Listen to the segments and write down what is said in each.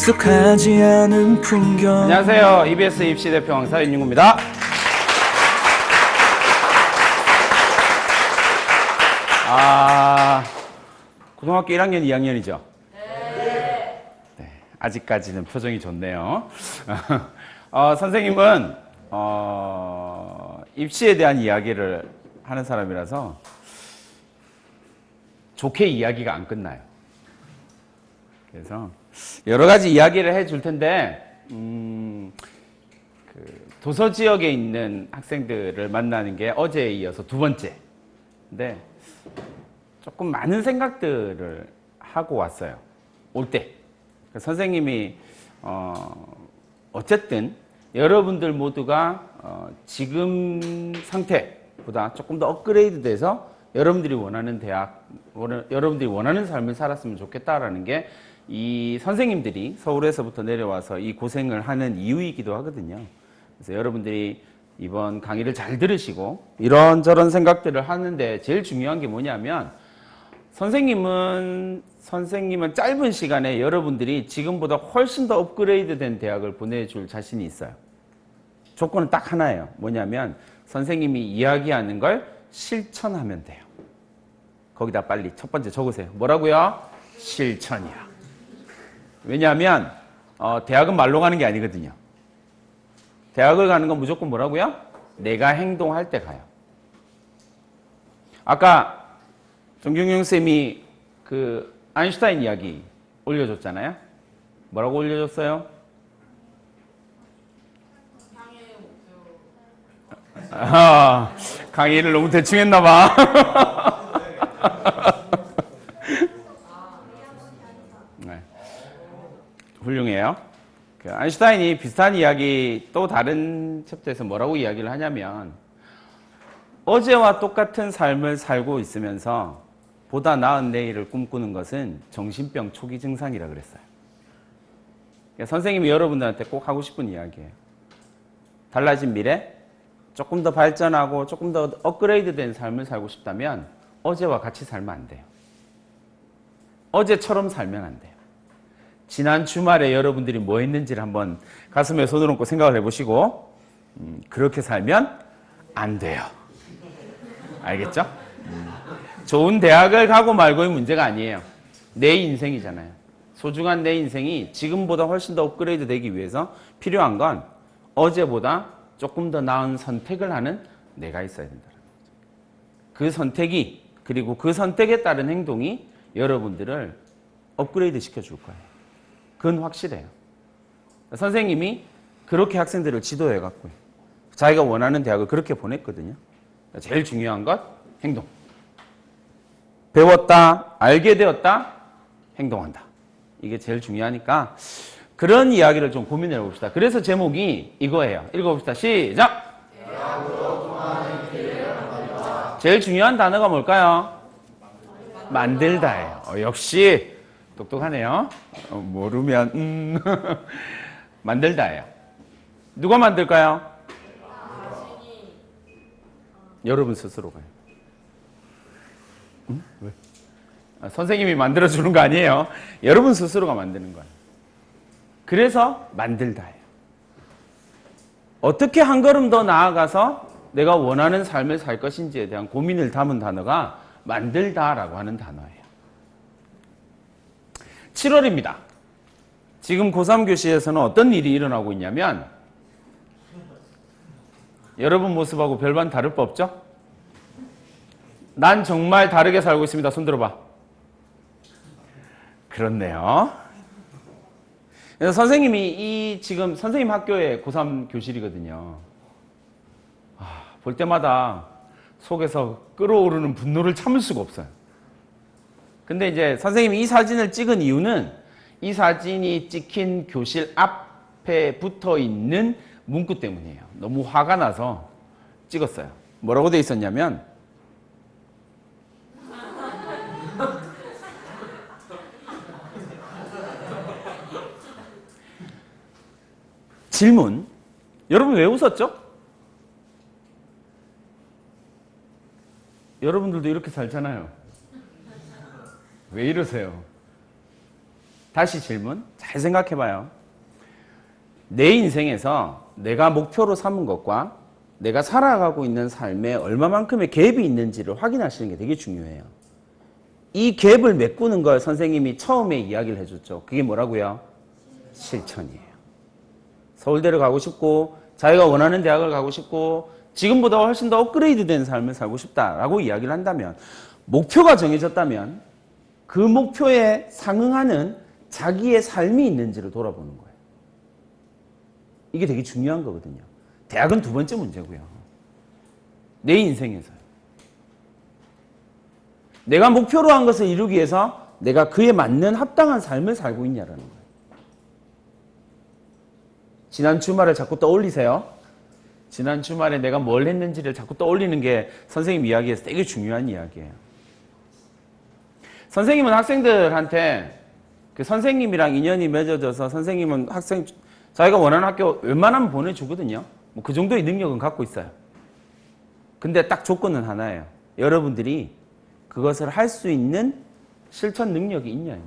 익숙하지 않은 풍경. 안녕하세요. EBS 입시 대표 강사 윤윤구입니다. 고등학교 1학년, 2학년이죠? 네. 아직까지는 표정이 좋네요. 선생님은 입시에 대한 이야기를 하는 사람이라서 좋게 이야기가 안 끝나요. 그래서 여러 가지 이야기를 해줄 텐데 도서 지역에 있는 학생들을 만나는 게 어제에 이어서 두 번째. 근데 조금 많은 생각들을 하고 왔어요. 올 때. 선생님이 어쨌든 여러분들 모두가 지금 상태보다 조금 더 업그레이드 돼서 여러분들이 원하는 대학, 여러분들이 원하는 삶을 살았으면 좋겠다라는 게 이 선생님들이 서울에서부터 내려와서 이 고생을 하는 이유이기도 하거든요. 그래서 여러분들이 이번 강의를 잘 들으시고 이런저런 생각들을 하는데 제일 중요한 게 뭐냐면 선생님은 짧은 시간에 여러분들이 지금보다 훨씬 더 업그레이드 된 대학을 보내줄 자신이 있어요. 조건은 딱 하나예요. 뭐냐면 선생님이 이야기하는 걸 실천하면 돼요. 거기다 빨리 첫 번째 적으세요. 뭐라고요? 실천이야. 왜냐하면 대학은 말로 가는 게 아니거든요. 대학을 가는 건 무조건 뭐라고요? 내가 행동할 때 가요. 아까 정경영 쌤이 그 아인슈타인 이야기 올려줬잖아요. 뭐라고 올려줬어요? 강의를 너무 대충 했나 봐. 네. 훌륭해요. 그 아인슈타인이 비슷한 이야기 또 다른 챕터에서 뭐라고 이야기를 하냐면 어제와 똑같은 삶을 살고 있으면서 보다 나은 내일을 꿈꾸는 것은 정신병 초기 증상이라 그랬어요. 그러니까 선생님이 여러분들한테 꼭 하고 싶은 이야기예요. 달라진 미래, 조금 더 발전하고 조금 더 업그레이드 된 삶을 살고 싶다면 어제와 같이 살면 안 돼요. 어제처럼 살면 안 돼요. 지난 주말에 여러분들이 뭐 했는지를 한번 가슴에 손을 얹고 생각을 해보시고 그렇게 살면 안 돼요. 알겠죠? 좋은 대학을 가고 말고의 문제가 아니에요. 내 인생이잖아요. 소중한 내 인생이 지금보다 훨씬 더 업그레이드 되기 위해서 필요한 건 어제보다 조금 더 나은 선택을 하는 내가 있어야 된다는 거죠. 그 선택이 그리고 그 선택에 따른 행동이 여러분들을 업그레이드 시켜줄 거예요. 그건 확실해요. 선생님이 그렇게 학생들을 지도해갖고 자기가 원하는 대학을 그렇게 보냈거든요. 제일 중요한 것 행동. 배웠다, 알게 되었다, 행동한다. 이게 제일 중요하니까 그런 이야기를 좀 고민해 봅시다. 그래서 제목이 이거예요. 읽어봅시다. 시작! 제일 중요한 단어가 뭘까요? 만들다예요. 역시 똑똑하네요. 모르면 만들다예요. 누가 만들까요? 여러분 스스로가요. 왜? 선생님이 만들어주는 거 아니에요. 여러분 스스로가 만드는 거예요. 그래서 만들다예요. 어떻게 한 걸음 더 나아가서 내가 원하는 삶을 살 것인지에 대한 고민을 담은 단어가 만들다라고 하는 단어예요. 7월입니다. 지금 고3 교실에서는 어떤 일이 일어나고 있냐면 여러분 모습하고 별반 다를 바 없죠? 난 정말 다르게 살고 있습니다. 손 들어봐. 그렇네요. 그래서 선생님이 지금 선생님 학교의 고3 교실이거든요. 볼 때마다 속에서 끓어오르는 분노를 참을 수가 없어요. 근데 이제 선생님이 이 사진을 찍은 이유는 이 사진이 찍힌 교실 앞에 붙어 있는 문구 때문이에요. 너무 화가 나서 찍었어요. 뭐라고 돼 있었냐면 질문. 여러분 왜 웃었죠? 여러분들도 이렇게 살잖아요. 왜 이러세요? 다시 질문 잘 생각해 봐요. 내 인생에서 내가 목표로 삼은 것과 내가 살아가고 있는 삶에 얼마만큼의 갭이 있는지를 확인하시는 게 되게 중요해요. 이 갭을 메꾸는 걸 선생님이 처음에 이야기를 해줬죠. 그게 뭐라고요? 실천이에요. 서울대를 가고 싶고 자기가 원하는 대학을 가고 싶고 지금보다 훨씬 더 업그레이드된 삶을 살고 싶다라고 이야기를 한다면, 목표가 정해졌다면 그 목표에 상응하는 자기의 삶이 있는지를 돌아보는 거예요. 이게 되게 중요한 거거든요. 대학은 두 번째 문제고요. 내 인생에서요. 내가 목표로 한 것을 이루기 위해서 내가 그에 맞는 합당한 삶을 살고 있냐라는 거예요. 지난 주말을 자꾸 떠올리세요. 지난 주말에 내가 뭘 했는지를 자꾸 떠올리는 게 선생님 이야기에서 되게 중요한 이야기예요. 선생님은 학생들한테 그 선생님이랑 인연이 맺어져서 선생님은 자기가 원하는 학교 웬만하면 보내주거든요. 뭐 그 정도의 능력은 갖고 있어요. 근데 딱 조건은 하나예요. 여러분들이 그것을 할 수 있는 실천 능력이 있냐는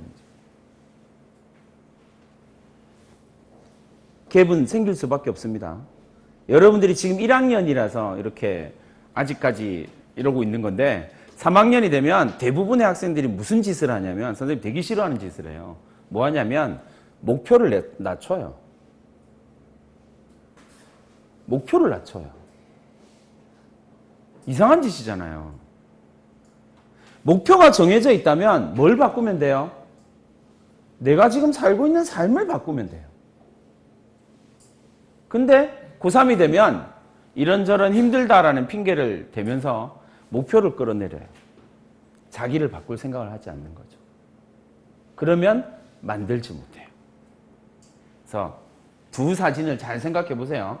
거죠. 갭은 생길 수밖에 없습니다. 여러분들이 지금 1학년이라서 이렇게 아직까지 이러고 있는 건데 3학년이 되면 대부분의 학생들이 무슨 짓을 하냐면, 선생님 되게 싫어하는 짓을 해요. 뭐 하냐면 목표를 낮춰요. 목표를 낮춰요. 이상한 짓이잖아요. 목표가 정해져 있다면 뭘 바꾸면 돼요? 내가 지금 살고 있는 삶을 바꾸면 돼요. 근데 고3이 되면 이런저런 힘들다라는 핑계를 대면서 목표를 끌어내려요. 자기를 바꿀 생각을 하지 않는 거죠. 그러면 만들지 못해요. 그래서 두 사진을 잘 생각해 보세요.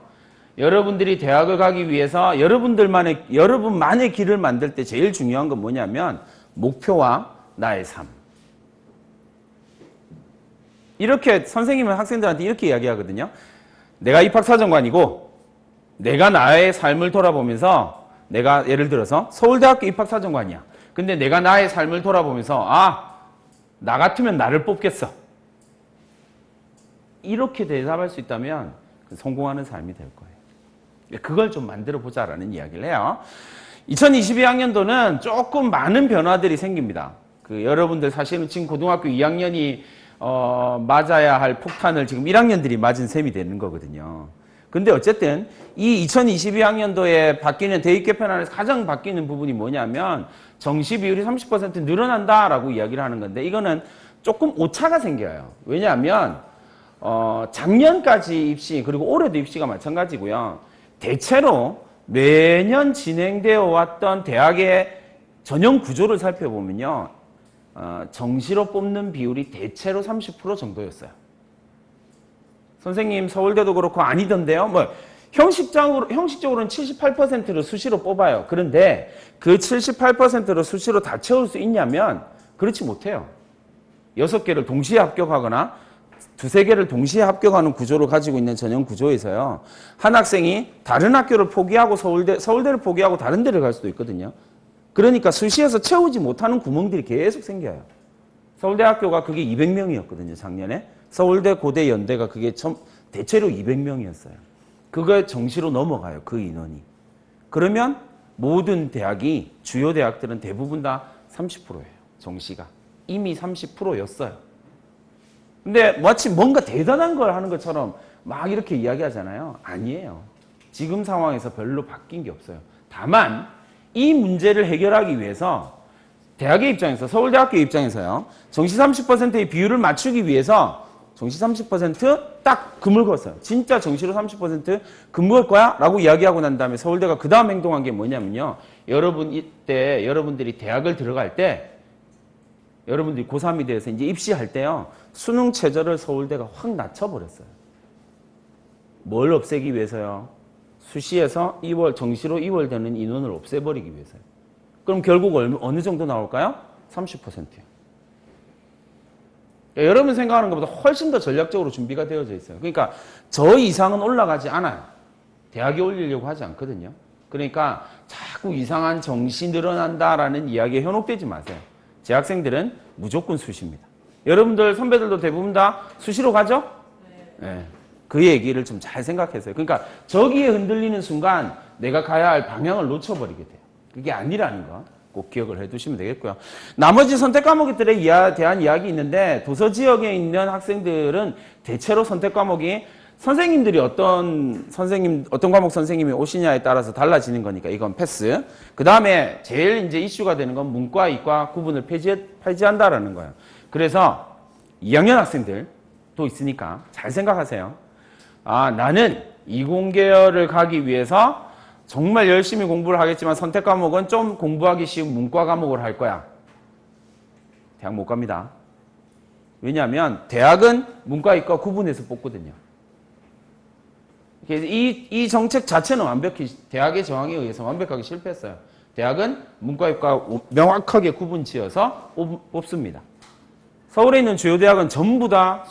여러분들이 대학을 가기 위해서 여러분만의 길을 만들 때 제일 중요한 건 뭐냐면 목표와 나의 삶. 이렇게 선생님은 학생들한테 이렇게 이야기하거든요. 내가 입학사정관이고 내가 나의 삶을 돌아보면서, 내가 예를 들어서 서울대학교 입학사정관이야. 근데 내가 나의 삶을 돌아보면서 나 같으면 나를 뽑겠어. 이렇게 대답할 수 있다면 성공하는 삶이 될 거예요. 그걸 좀 만들어 보자라는 이야기를 해요. 2022학년도는 조금 많은 변화들이 생깁니다. 여러분들 사실은 지금 고등학교 2학년이 맞아야 할 폭탄을 지금 1학년들이 맞은 셈이 되는 거거든요. 근데 어쨌든 이 2022학년도에 바뀌는 대입 개편안에서 가장 바뀌는 부분이 뭐냐면 정시 비율이 30% 늘어난다라고 이야기를 하는 건데, 이거는 조금 오차가 생겨요. 왜냐하면 작년까지 입시, 그리고 올해도 입시가 마찬가지고요. 대체로 매년 진행되어 왔던 대학의 전형 구조를 살펴보면요. 정시로 뽑는 비율이 대체로 30% 정도였어요. 선생님 서울대도 그렇고 아니던데요. 형식적으로는 78%를 수시로 뽑아요. 그런데 그 78%를 수시로 다 채울 수 있냐면 그렇지 못해요. 6개를 동시에 합격하거나 2-3개를 동시에 합격하는 구조를 가지고 있는 전형 구조에서요. 한 학생이 다른 학교를 포기하고 서울대를 포기하고 다른 데를 갈 수도 있거든요. 그러니까 수시에서 채우지 못하는 구멍들이 계속 생겨요. 서울대학교가 그게 200명이었거든요, 작년에. 서울대, 고대, 연대가 그게 대체로 200명이었어요. 그거에 정시로 넘어가요, 그 인원이. 그러면 모든 대학이, 주요 대학들은 대부분 다 30%예요, 정시가. 이미 30%였어요. 근데 마치 뭔가 대단한 걸 하는 것처럼 막 이렇게 이야기하잖아요. 아니에요. 지금 상황에서 별로 바뀐 게 없어요. 다만 이 문제를 해결하기 위해서 대학의 입장에서, 서울대학교의 입장에서요, 정시 30%의 비율을 맞추기 위해서 정시 30%딱 금을 그었어요. 진짜 정시로 30% 근무할 거야? 라고 이야기하고 난 다음에 서울대가 그 다음 행동한 게 뭐냐면요. 이때 여러분들이 대학을 들어갈 때, 여러분들이 고3이 돼서 이제 입시할 때요, 수능 최저를 서울대가 확 낮춰버렸어요. 뭘 없애기 위해서요? 수시에서 정시로 2월 되는 인원을 없애버리기 위해서요. 그럼 결국 어느 정도 나올까요? 30%요. 여러분 생각하는 것보다 훨씬 더 전략적으로 준비가 되어져 있어요. 그러니까 저 이상은 올라가지 않아요. 대학에 올리려고 하지 않거든요. 그러니까 자꾸 이상한 정시 늘어난다라는 이야기에 현혹되지 마세요. 제 학생들은 무조건 수시입니다. 여러분들 선배들도 대부분 다 수시로 가죠? 네. 그 얘기를 좀 잘 생각해서요. 그러니까 저기에 흔들리는 순간 내가 가야 할 방향을 놓쳐버리게 돼요. 그게 아니라는 거 꼭 기억을 해두시면 되겠고요. 나머지 선택 과목들에 대한 이야기 있는데 도서 지역에 있는 학생들은 대체로 선택 과목이 선생님들이 어떤 과목 선생님이 오시냐에 따라서 달라지는 거니까 이건 패스. 그 다음에 제일 이제 이슈가 되는 건 문과, 이과 구분을 폐지한다라는 거예요. 그래서 2학년 학생들도 있으니까 잘 생각하세요. 아, 나는 이공계열을 가기 위해서 정말 열심히 공부를 하겠지만 선택 과목은 좀 공부하기 쉬운 문과 과목을 할 거야. 대학 못 갑니다. 왜냐하면 대학은 문과, 이과 구분해서 뽑거든요. 이 정책 자체는 완벽히 대학의 정황에 의해서 완벽하게 실패했어요. 대학은 문과, 이과 명확하게 구분 지어서 뽑습니다. 서울에 있는 주요 대학은 전부 다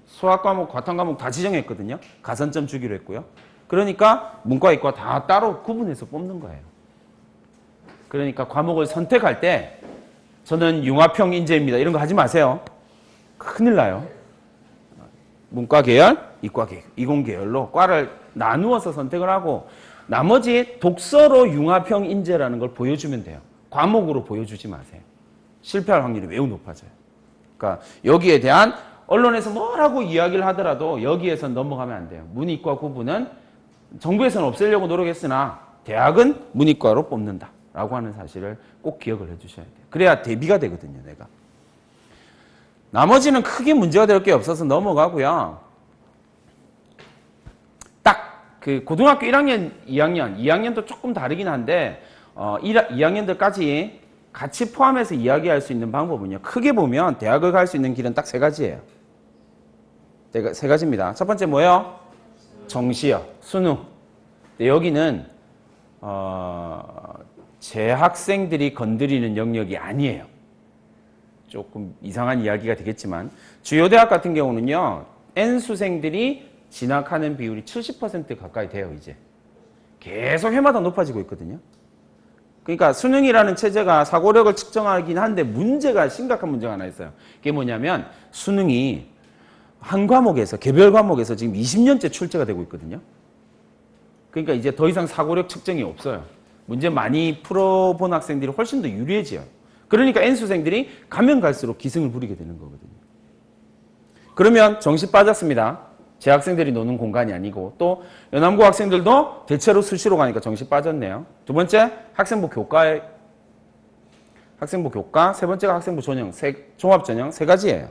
수학 과목, 과탐 과목 다 지정했거든요. 가산점 주기로 했고요. 그러니까 문과, 이과 다 따로 구분해서 뽑는 거예요. 그러니까 과목을 선택할 때 저는 융합형 인재입니다. 이런 거 하지 마세요. 큰일 나요. 문과 계열, 이과 계열, 이공 계열로 과를 나누어서 선택을 하고 나머지 독서로 융합형 인재라는 걸 보여주면 돼요. 과목으로 보여주지 마세요. 실패할 확률이 매우 높아져요. 그러니까 여기에 대한 언론에서 뭐라고 이야기를 하더라도 여기에서 넘어가면 안 돼요. 문이과 구분은 정부에서는 없애려고 노력했으나 대학은 문이과로 뽑는다라고 하는 사실을 꼭 기억을 해주셔야 돼요. 그래야 대비가 되거든요, 내가. 나머지는 크게 문제가 될 게 없어서 넘어가고요. 딱 그 고등학교 1학년, 2학년도 조금 다르긴 한데 2학년들까지 같이 포함해서 이야기할 수 있는 방법은요. 크게 보면 대학을 갈 수 있는 길은 딱 세 가지예요. 세 가지입니다. 첫 번째 뭐예요? 정시요. 수능. 여기는 재학생들이 건드리는 영역이 아니에요. 조금 이상한 이야기가 되겠지만 주요 대학 같은 경우는요. N수생들이 진학하는 비율이 70% 가까이 돼요. 이제. 계속 해마다 높아지고 있거든요. 그러니까 수능이라는 체제가 사고력을 측정하긴 한데 심각한 문제가 하나 있어요. 그게 뭐냐면 수능이 한 과목에서 개별 과목에서 지금 20년째 출제가 되고 있거든요. 그러니까 이제 더 이상 사고력 측정이 없어요. 문제 많이 풀어본 학생들이 훨씬 더 유리해져요. 그러니까 N수생들이 가면 갈수록 기승을 부리게 되는 거거든요. 그러면 정시 빠졌습니다. 재학생들이 노는 공간이 아니고 또 연암고 학생들도 대체로 수시로 가니까 정시 빠졌네요. 두 번째 학생부 교과, 세 번째가 학생부 전형, 종합전형 세 가지예요.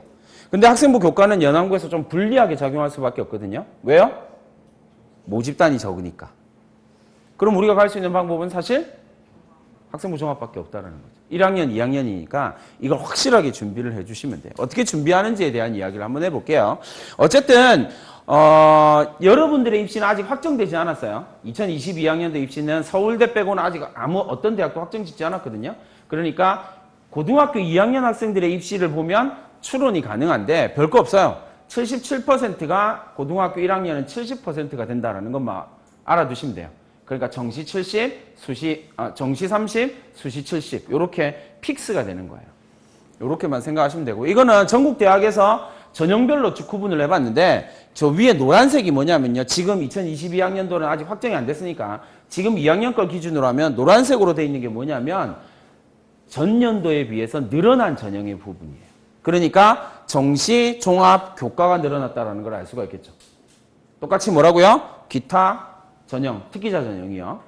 근데 학생부 교과는 연암고에서 좀 불리하게 작용할 수밖에 없거든요. 왜요? 모집단이 적으니까. 그럼 우리가 갈 수 있는 방법은 사실 학생부 종합밖에 없다는 거죠. 1학년, 2학년이니까 이걸 확실하게 준비를 해주시면 돼요. 어떻게 준비하는지에 대한 이야기를 한번 해볼게요. 어쨌든 여러분들의 입시는 아직 확정되지 않았어요. 2022학년도 입시는 서울대 빼고는 아직 어떤 대학도 확정짓지 않았거든요. 그러니까 고등학교 2학년 학생들의 입시를 보면 추론이 가능한데 별거 없어요. 77%가 고등학교 1학년은 70%가 된다는 것만 알아두시면 돼요. 그러니까 정시 70, 정시 30, 수시 70 이렇게 픽스가 되는 거예요. 이렇게만 생각하시면 되고 이거는 전국 대학에서 전형별로 구분을 해봤는데 저 위에 노란색이 뭐냐면요. 지금 2022학년도는 아직 확정이 안 됐으니까 지금 2학년 걸 기준으로 하면 노란색으로 돼 있는 게 뭐냐면 전년도에 비해서 늘어난 전형의 부분이에요. 그러니까 정시, 종합, 교과가 늘어났다는 걸 알 수가 있겠죠. 똑같이 뭐라고요? 기타 전형, 특기자 전형이요.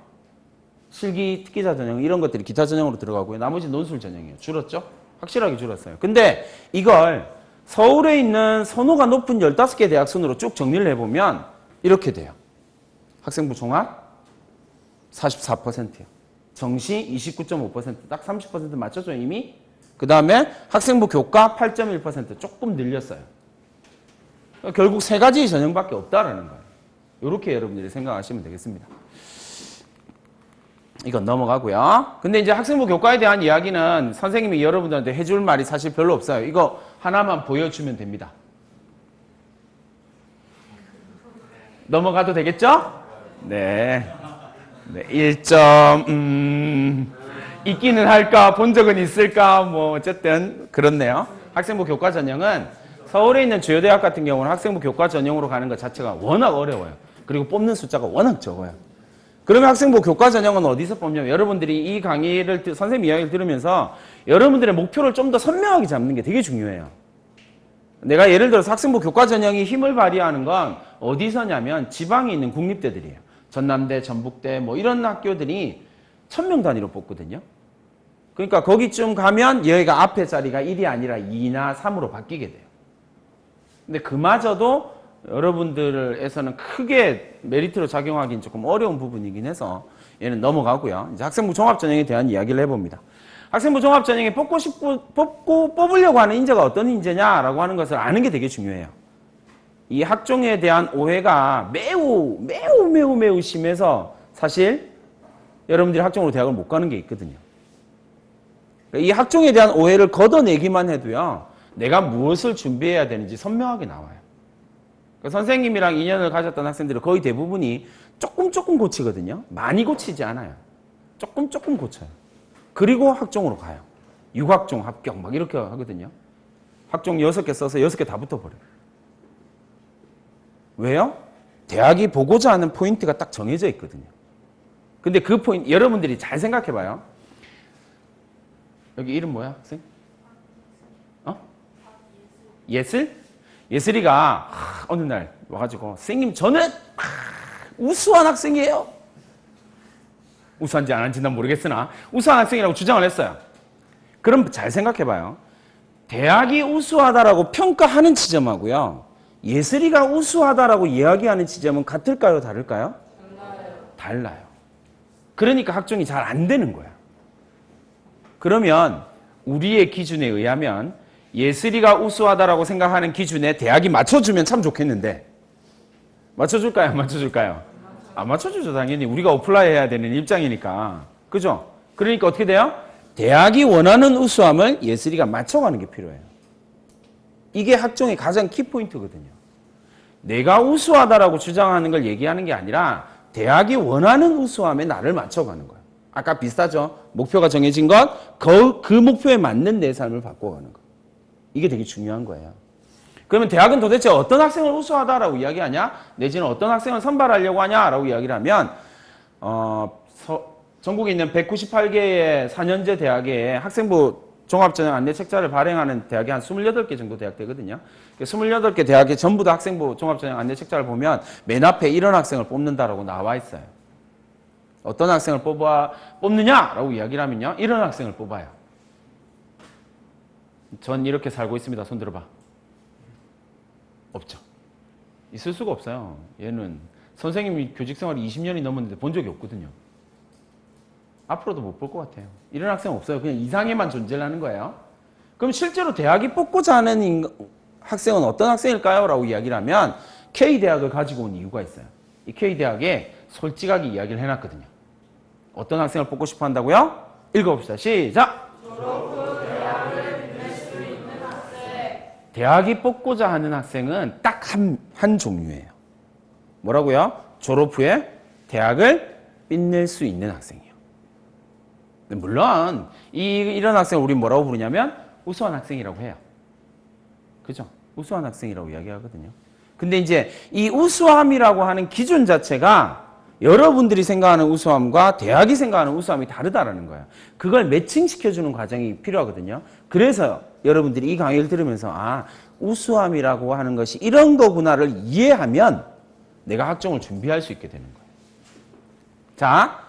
실기 특기자 전형 이런 것들이 기타 전형으로 들어가고요. 나머지 논술 전형이요. 줄었죠? 확실하게 줄었어요. 근데 이걸 서울에 있는 선호가 높은 15개 대학 순으로 쭉 정리를 해보면 이렇게 돼요. 학생부 종합 44%요. 정시 29.5%, 딱 30% 맞췄죠 이미? 그 다음에 학생부 교과 8.1% 조금 늘렸어요. 결국 세 가지 전형밖에 없다라는 거예요. 이렇게 여러분들이 생각하시면 되겠습니다. 이건 넘어가고요. 근데 이제 학생부 교과에 대한 이야기는 선생님이 여러분들한테 해줄 말이 사실 별로 없어요. 이거 하나만 보여주면 됩니다. 넘어가도 되겠죠? 네. 1점, 있기는 할까, 본 적은 있을까, 뭐, 어쨌든, 그렇네요. 학생부 교과 전형은 서울에 있는 주요 대학 같은 경우는 학생부 교과 전형으로 가는 것 자체가 워낙 어려워요. 그리고 뽑는 숫자가 워낙 적어요. 그러면 학생부 교과 전형은 어디서 뽑냐면 여러분들이 이 강의를 선생님 이야기를 들으면서 여러분들의 목표를 좀 더 선명하게 잡는 게 되게 중요해요. 내가 예를 들어서 학생부 교과 전형이 힘을 발휘하는 건 어디서냐면 지방에 있는 국립대들이에요. 전남대, 전북대 뭐 이런 학교들이 1000명 단위로 뽑거든요. 그러니까 거기쯤 가면 여기가 앞에 자리가 1이 아니라 2나 3으로 바뀌게 돼요. 근데 그마저도 여러분들에서는 크게 메리트로 작용하기는 조금 어려운 부분이긴 해서 얘는 넘어가고요. 이제 학생부 종합전형에 대한 이야기를 해봅니다. 학생부 종합전형에 뽑으려고 하는 인재가 어떤 인재냐라고 하는 것을 아는 게 되게 중요해요. 이 학종에 대한 오해가 매우 심해서 사실 여러분들이 학종으로 대학을 못 가는 게 있거든요. 이 학종에 대한 오해를 걷어내기만 해도요. 내가 무엇을 준비해야 되는지 선명하게 나와요. 선생님이랑 인연을 가졌던 학생들은 거의 대부분이 조금 고치거든요. 많이 고치지 않아요. 조금 고쳐요. 그리고 학종으로 가요. 6학종 합격 막 이렇게 하거든요. 학종 6개 써서 6개 다 붙어버려요. 왜요? 대학이 보고자 하는 포인트가 딱 정해져 있거든요. 근데 그 포인트 여러분들이 잘 생각해봐요. 여기 이름 뭐야 학생? 예슬? 예슬이가 어느 날 와가지고 선생님 저는 우수한 학생이에요. 우수한지 안 한지 난 모르겠으나 우수한 학생이라고 주장을 했어요. 그럼 잘 생각해봐요. 대학이 우수하다라고 평가하는 지점하고요. 예슬이가 우수하다라고 이야기하는 지점은 같을까요? 다를까요? 달라요. 그러니까 학종이 잘 안 되는 거야. 그러면 우리의 기준에 의하면 예슬이가 우수하다라고 생각하는 기준에 대학이 맞춰주면 참 좋겠는데 맞춰줄까요? 안 맞춰줄까요? 안 맞춰주죠. 당연히 우리가 어플라이 해야 되는 입장이니까. 그죠? 그러니까 어떻게 돼요? 대학이 원하는 우수함을 예슬이가 맞춰가는 게 필요해요. 이게 학종의 가장 키포인트거든요. 내가 우수하다라고 주장하는 걸 얘기하는 게 아니라 대학이 원하는 우수함에 나를 맞춰가는 거예요. 아까 비슷하죠? 목표가 정해진 것, 그 목표에 맞는 내 삶을 바꿔가는 거. 이게 되게 중요한 거예요. 그러면 대학은 도대체 어떤 학생을 우수하다라고 이야기하냐? 내지는 어떤 학생을 선발하려고 하냐라고 이야기를 하면 전국에 있는 198개의 4년제 대학에 학생부 종합전형 안내 책자를 발행하는 대학이 한 28개 정도 대학 되거든요. 28개 대학에 전부 다 학생부 종합전형 안내 책자를 보면 맨 앞에 이런 학생을 뽑는다라고 나와 있어요. 어떤 학생을 뽑느냐라고 이야기를 하면요. 이런 학생을 뽑아요. 전 이렇게 살고 있습니다. 손 들어봐. 없죠. 있을 수가 없어요. 얘는 선생님이 교직 생활이 20년이 넘었는데 본 적이 없거든요. 앞으로도 못 볼 것 같아요. 이런 학생 없어요. 그냥 이상에만 존재를 하는 거예요. 그럼 실제로 대학이 뽑고자 하는 학생은 어떤 학생일까요? 라고 이야기를 하면 K대학을 가지고 온 이유가 있어요. 이 K대학에 솔직하게 이야기를 해놨거든요. 어떤 학생을 뽑고 싶어 한다고요? 읽어봅시다. 시작! 졸업 후 대학을 빛낼 수 있는 학생. 대학이 뽑고자 하는 학생은 딱 한 종류예요. 뭐라고요? 졸업 후에 대학을 빛낼 수 있는 학생이에요. 물론 이런 학생을 우리 뭐라고 부르냐면 우수한 학생이라고 해요. 그죠? 우수한 학생이라고 이야기하거든요. 근데 이제 이 우수함이라고 하는 기준 자체가 여러분들이 생각하는 우수함과 대학이 생각하는 우수함이 다르다라는 거예요. 그걸 매칭시켜주는 과정이 필요하거든요. 그래서 여러분들이 이 강의를 들으면서 우수함이라고 하는 것이 이런 거구나를 이해하면 내가 학종을 준비할 수 있게 되는 거예요. 자,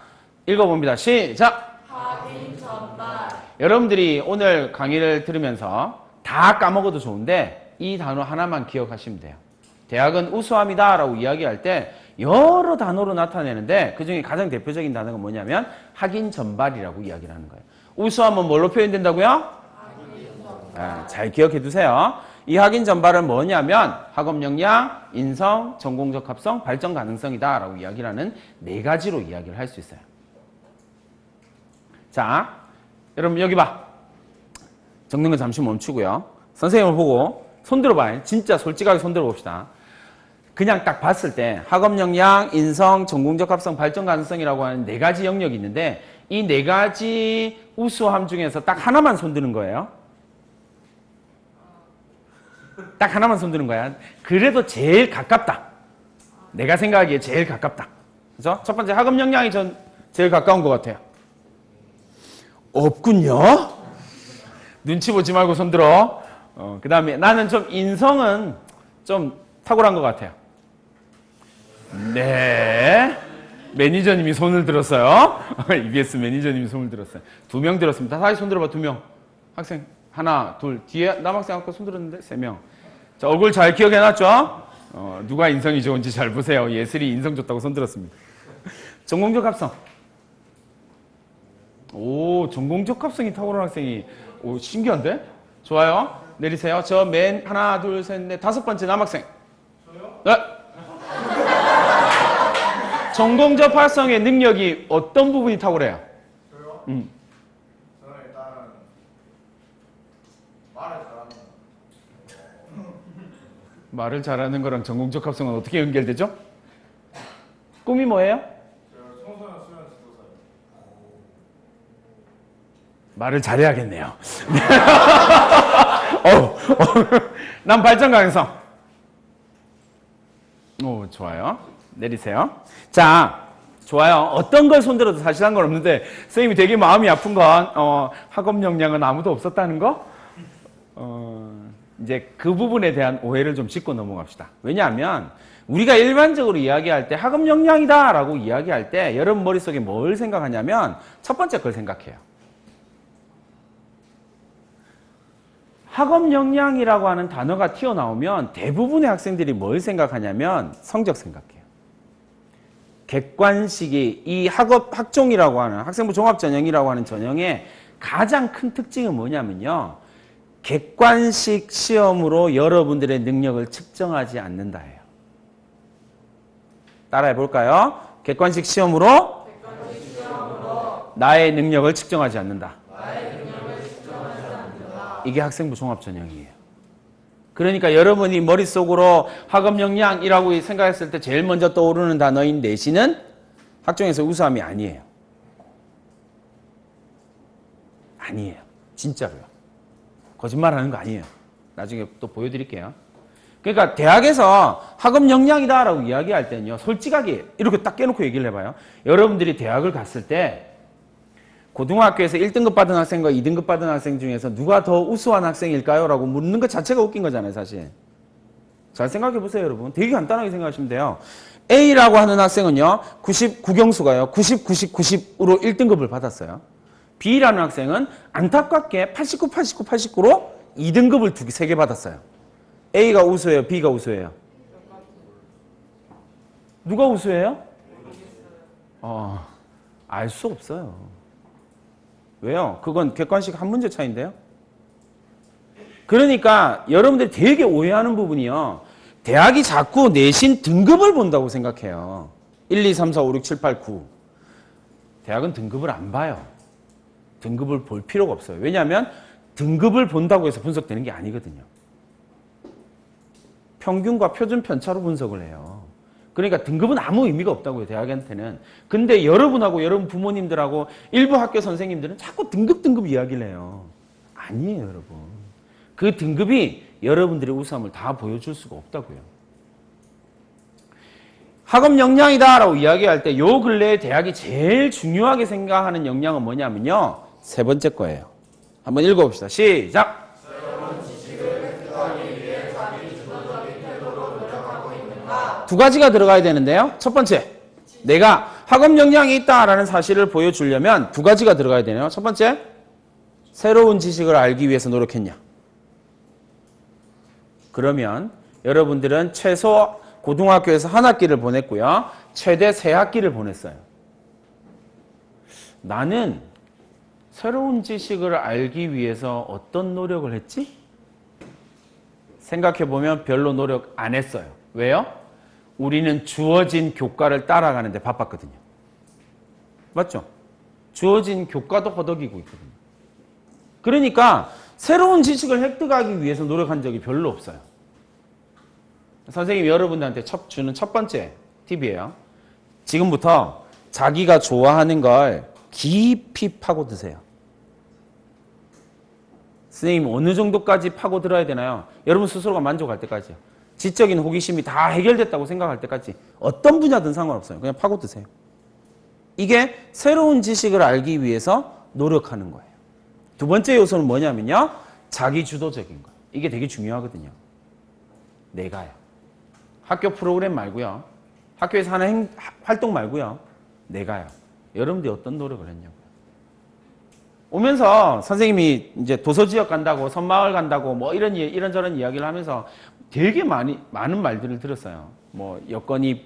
읽어봅니다. 시작! 학인 전발. 여러분들이 오늘 강의를 들으면서 다 까먹어도 좋은데 이 단어 하나만 기억하시면 돼요. 대학은 우수함이다 라고 이야기할 때 여러 단어로 나타내는데 그중에 가장 대표적인 단어가 뭐냐면 학인 전발이라고 이야기를 하는 거예요. 우수함은 뭘로 표현된다고요? 잘 기억해 두세요. 이 학인 전발은 뭐냐면 학업 역량, 인성, 전공 적합성, 발전 가능성이다 라고 이야기를 하는 네 가지로 이야기를 할 수 있어요. 자, 여러분 여기 봐. 적는 거 잠시 멈추고요. 선생님을 보고 손 들어봐요. 진짜 솔직하게 손 들어봅시다. 그냥 딱 봤을 때 학업 역량, 인성, 전공 적합성, 발전 가능성이라고 하는 네 가지 영역이 있는데 이 네 가지 우수함 중에서 딱 하나만 손드는 거예요. 딱 하나만 손드는 거야. 그래도 제일 가깝다. 내가 생각하기에 제일 가깝다. 그죠? 첫 번째 학업 역량이 전 제일 가까운 것 같아요. 없군요. 눈치 보지 말고 손들어. 그 다음에 나는 좀 인성은 좀 탁월한 것 같아요. 네. 매니저님이 손을 들었어요. EBS 매니저님이 손을 들었어요. 2명 들었습니다. 다시 손 들어봐. 2명. 학생 하나, 둘. 뒤에 남학생 아까 손 들었는데 3명. 자, 얼굴 잘 기억해놨죠? 누가 인성이 좋은지 잘 보세요. 예슬이 인성 좋다고 손 들었습니다. 전공적 합성. 오, 전공적 합성이 탁월한 학생이. 오, 신기한데? 좋아요. 내리세요. 저 맨 하나, 둘, 셋, 넷, 5번째 남학생. 저요? 네. 전공적 활성의 능력이 어떤 부분이 탁월해요? 저요? 저는 일단 말을 잘하는 말을 잘하는 거랑 전공적 합성은 어떻게 연결되죠? 꿈이 뭐예요? 저 청소년 수련 지도사요. 말을 잘해야겠네요. 난 발전 가능성. 오, 좋아요. 내리세요. 자, 좋아요. 어떤 걸 손들어도 사실 한 건 없는데 선생님이 되게 마음이 아픈 건 학업 역량은 아무도 없었다는 거? 이제 그 부분에 대한 오해를 좀 짚고 넘어갑시다. 왜냐하면 우리가 일반적으로 이야기할 때 학업 역량이다 라고 이야기할 때 여러분 머릿속에 뭘 생각하냐면 첫 번째 걸 생각해요. 학업 역량이라고 하는 단어가 튀어나오면 대부분의 학생들이 뭘 생각하냐면 성적 생각해요. 객관식이 이 학종이라고 하는 학생부 종합전형이라고 하는 전형의 가장 큰 특징은 뭐냐면요. 객관식 시험으로 여러분들의 능력을 측정하지 않는다예요. 따라해 볼까요? 객관식 시험으로 나의 능력을 측정하지 않는다. 이게 학생부 종합전형이에요. 그러니까 여러분이 머릿속으로 학업 역량이라고 생각했을 때 제일 먼저 떠오르는 단어인 내신은 학종에서 우수함이 아니에요. 아니에요. 진짜로요. 거짓말하는 거 아니에요. 나중에 또 보여드릴게요. 그러니까 대학에서 학업 역량이다라고 이야기할 때는요. 솔직하게 이렇게 딱 깨놓고 얘기를 해봐요. 여러분들이 대학을 갔을 때 고등학교에서 1등급 받은 학생과 2등급 받은 학생 중에서 누가 더 우수한 학생일까요? 라고 묻는 것 자체가 웃긴 거잖아요, 사실. 잘 생각해 보세요, 여러분. 되게 간단하게 생각하시면 돼요. A라고 하는 학생은요, 99경수가요, 90, 90, 90으로 1등급을 받았어요. B라는 학생은 안타깝게 89, 89, 89로 2등급을 3개 받았어요. A가 우수해요, B가 우수해요? 누가 우수해요? 알 수 없어요. 왜요? 그건 객관식 한 문제 차이인데요. 그러니까 여러분들이 되게 오해하는 부분이요. 대학이 자꾸 내신 등급을 본다고 생각해요. 1, 2, 3, 4, 5, 6, 7, 8, 9. 대학은 등급을 안 봐요. 등급을 볼 필요가 없어요. 왜냐하면 등급을 본다고 해서 분석되는 게 아니거든요. 평균과 표준 편차로 분석을 해요. 그러니까 등급은 아무 의미가 없다고요, 대학한테는. 근데 여러분하고 여러분 부모님들하고 일부 학교 선생님들은 자꾸 등급 이야기를 해요. 아니에요, 여러분. 그 등급이 여러분들의 우수함을 다 보여줄 수가 없다고요. 학업 역량이다라고 이야기할 때 요 근래에 대학이 제일 중요하게 생각하는 역량은 뭐냐면요. 3번째 거예요. 한번 읽어봅시다. 시작! 두 가지가 들어가야 되는데요. 첫 번째, 내가 학업 역량이 있다라는 사실을 보여주려면 두 가지가 들어가야 되네요. 첫 번째, 새로운 지식을 알기 위해서 노력했냐. 그러면 여러분들은 최소 고등학교에서 한 학기를 보냈고요. 최대 3학기를 보냈어요. 나는 새로운 지식을 알기 위해서 어떤 노력을 했지? 생각해보면 별로 노력 안 했어요. 왜요? 우리는 주어진 교과를 따라가는데 바빴거든요. 맞죠? 주어진 교과도 허덕이고 있거든요. 그러니까 새로운 지식을 획득하기 위해서 노력한 적이 별로 없어요. 선생님이 여러분들한테 주는 첫 번째 팁이에요. 지금부터 자기가 좋아하는 걸 깊이 파고드세요. 선생님 어느 정도까지 파고들어야 되나요? 여러분 스스로가 만족할 때까지요. 지적인 호기심이 다 해결됐다고 생각할 때까지 어떤 분야든 상관없어요. 그냥 파고드세요. 이게 새로운 지식을 알기 위해서 노력하는 거예요. 두 번째 요소는 뭐냐면요. 자기 주도적인 거예요. 이게 되게 중요하거든요. 내가요. 학교 프로그램 말고요. 학교에서 하는 활동 말고요. 내가요. 여러분들이 어떤 노력을 했냐고요. 오면서 선생님이 이제 도서지역 간다고 섬마을 간다고 뭐 이런저런 이야기를 하면서 되게 많은 말들을 들었어요. 뭐 여건이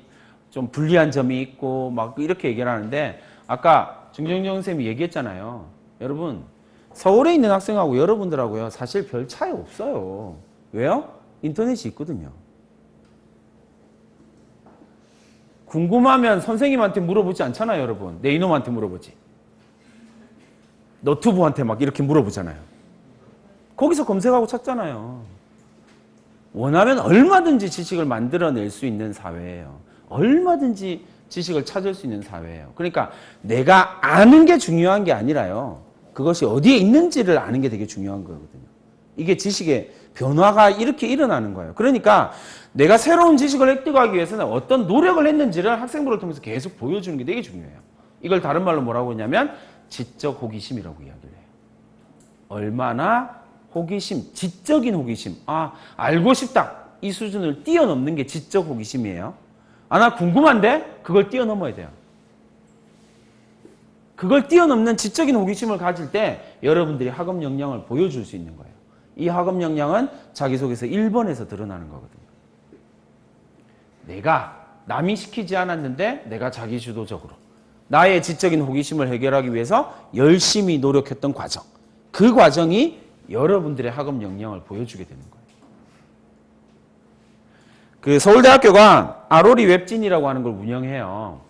좀 불리한 점이 있고 막 이렇게 얘기를 하는데 아까 정정정 선생님이 얘기했잖아요. 여러분 서울에 있는 학생하고 여러분들하고요 사실 별 차이 없어요. 왜요? 인터넷이 있거든요. 궁금하면 선생님한테 물어보지 않잖아요, 여러분. 내 이놈한테 물어보지. 너튜브한테 막 이렇게 물어보잖아요. 거기서 검색하고 찾잖아요. 원하면 얼마든지 지식을 만들어낼 수 있는 사회예요. 얼마든지 지식을 찾을 수 있는 사회예요. 그러니까 내가 아는 게 중요한 게 아니라요. 그것이 어디에 있는지를 아는 게 되게 중요한 거거든요. 이게 지식의 변화가 이렇게 일어나는 거예요. 그러니까 내가 새로운 지식을 획득하기 위해서는 어떤 노력을 했는지를 학생부를 통해서 계속 보여주는 게 되게 중요해요. 이걸 다른 말로 뭐라고 하냐면 지적 호기심이라고 이야기를 해요. 얼마나 호기심, 지적인 호기심. 아, 알고 싶다. 이 수준을 뛰어넘는 게 지적 호기심이에요. 아, 나 궁금한데? 그걸 뛰어넘어야 돼요. 그걸 뛰어넘는 지적인 호기심을 가질 때 여러분들이 학업 역량을 보여줄 수 있는 거예요. 이 학업 역량은 자기소개서 1번에서 드러나는 거거든요. 내가 남이 시키지 않았는데 내가 자기주도적으로 나의 지적인 호기심을 해결하기 위해서 열심히 노력했던 과정. 그 과정이 여러분들의 학업 역량을 보여주게 되는 거예요. 그 서울대학교가 아로리 웹진이라고 하는 걸 운영해요.